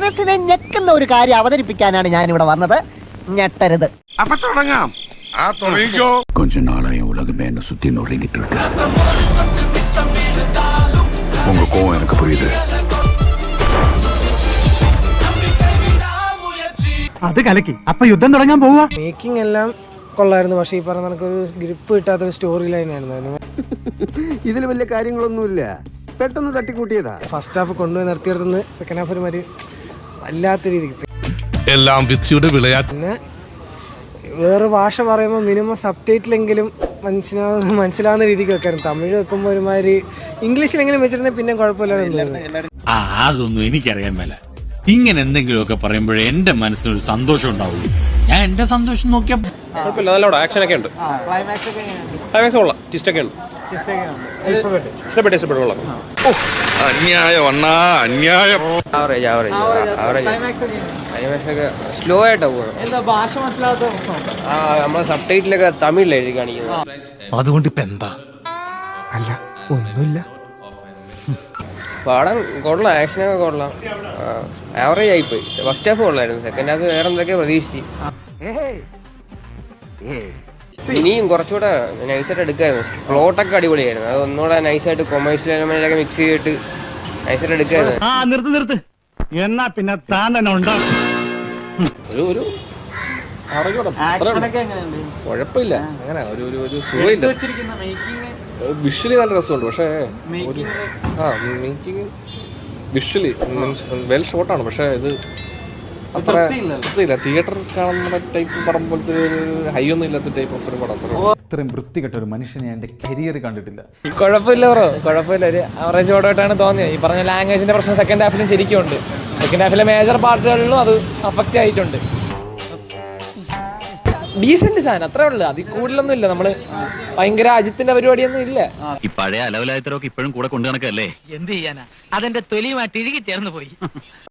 മനസ്സിനെ ഞെക്കുന്ന ഒരു കാര്യം അവതരിപ്പിക്കാനാണ് ഞാൻ ഇവിടെ വന്നത്. ഞെട്ടരുത്. அப்ப தொடங்காம். தொடங்கிக்கோ. கொஞ்ச நாளா என் உலகமே என்ன சுத்தி நொறுங்கிட்டு இருக்கு. உங்க கோவம் எனக்கு புரியுது. അത് കലക്കി. അപ്പൊ യുദ്ധം തുടങ്ങാൻ പോവാ. മേക്കിംഗ് എല്ലാം കൊള്ളായിരുന്നു. പക്ഷേ ഈ പറഞ്ഞ നമുക്കൊരു ഗ്രിപ്പ് കിട്ടാത്തൊരു സ്റ്റോറി ലൈൻ ആയിരുന്നു. ഇതിൽ വലിയ കാര്യങ്ങളൊന്നുമില്ല, പെട്ടെന്ന് തട്ടിക്കൂട്ടിയതാ. ഫസ്റ്റ് ഹാഫ് കൊണ്ടുപോയി നിർത്തിയെടുത്തുനിന്ന് സെക്കൻഡ് ഹാഫ് ഒരു വല്ലാത്ത രീതിക്ക്. എല്ലാം വിധിയുടെ വിളയാട്ട്. പിന്നെ വേറെ ഭാഷ പറയുമ്പോൾ മിനിമം സബ് ടൈറ്റിലെങ്കിലും മനസ്സിലാവുന്ന രീതിക്ക് വെക്കാനും. തമിഴ് വെക്കുമ്പോൾ ഒരുമാതിരി ഇംഗ്ലീഷിലെങ്കിലും വെച്ചിരുന്നെങ്കിൽ പിന്നെ കുഴപ്പമില്ല. അതൊന്നും എനിക്കറിയാൻ മേല. ഇങ്ങനെ എന്തെങ്കിലുമൊക്കെ പറയുമ്പോഴേ എന്റെ മനസ്സിനൊരു സന്തോഷം ഉണ്ടാവുള്ളൂ. ഞാൻ എന്റെ സന്തോഷം നോക്കിയാൽ കുഴപ്പമില്ല. നല്ല ആക്ഷനൊക്കെ ഉണ്ട്. ക്ലൈമാക്സ് കൊള്ളാം. ട്വിസ്റ്റൊക്കെ ഉണ്ട്. ഇഷ്ടപ്പെട്ടു കൊള്ളാം. അന്യായം അണ്ണാ, അന്യായം. സ്ലോ ആയിട്ടാ പോകുന്നത്. നമ്മളെ സബ് ടൈറ്റിലൊക്കെ തമിഴിൽ എഴുതി കാണിക്കുന്നത്. അതുകൊണ്ട് ഇപ്പൊ എന്താ? അല്ല ഒന്നുമില്ല. പടം കൊള്ളാം. ആക്ഷനൊക്കെ കൊള്ളാം. ആവറേജ് ആയിപ്പോയി. ഫസ്റ്റ് ഹാഫ് കൊള്ളായിരുന്നു. സെക്കൻഡ് ഹാഫ് വേറെ എന്തൊക്കെ പ്രതീക്ഷിച്ചു. ഇനിയും കുറച്ചുകൂടെ നൈസായിട്ട് എടുക്കായിരുന്നു. പ്ലോട്ടൊക്കെ അടിപൊളിയായിരുന്നു. അത് ഒന്നുകൂടെ നൈസായിട്ട് കൊമേഴ്ഷ്യൽ എലമെന്റൊക്കെ മിക്സ് ചെയ്തിട്ട് നൈസായിട്ട് എടുക്കായിരുന്നു. നിർത്ത്. എന്നാ പിന്നെ താൻ തന്നെ ഉണ്ടാവും. ഒരു കുഴപ്പമില്ല. അങ്ങനെ ഒരു സുഖമില്ല. വിഷ്വലി നല്ല രസമുണ്ട്. പക്ഷേ മേക്കിംഗ് വിഷ്വലി വെൽ ഷോട്ടാണ്. പക്ഷേ ഇത് അത്ര ഇല്ല. തിയേറ്റർ കാണുന്ന ടൈപ്പ് പടം പോലത്തെ ഒരു ഹൈ ഒന്നും ഇല്ലാത്ത ടൈപ്പ് ഓഫ് ഒരു പടം. ഇത്രയും വൃത്തികെട്ട ഒരു മനുഷ്യനെ എന്റെ കരിയർ കണ്ടിട്ടില്ല. കുഴപ്പമില്ല ബ്രോ, കുഴപ്പമില്ല. ഒരു ആവറേജ് ഓടോട്ടാണ് തോന്നിയത്. ഈ പറഞ്ഞ ലാംഗ്വേജിന്റെ പ്രശ്നം സെക്കൻഡ് ഹാഫിലും ശരിക്കും ഉണ്ട്. സെക്കൻഡ് ഹാഫിലെ മേജർ പാർട്ടുകളിലും അത് അഫക്റ്റ് ആയിട്ടുണ്ട്. ഡീസന്റ് സാധനം അത്രേ ഉള്ളു. അതിൽ കൂടുതലൊന്നും ഇല്ല. നമ്മള് ഭയങ്കര അജിത്തിന്റെ പരിപാടിയൊന്നും ഇല്ല. ഈ പഴയ അലവലായത്തരൊക്കെ ഇപ്പോഴും കൂടെ കൊണ്ടു നടക്കല്ലേ? എന്ത് ചെയ്യാനാ, അതെന്റെ തൊലിയുമായിട്ട് ഇഴുകി ചേർന്ന് പോയി.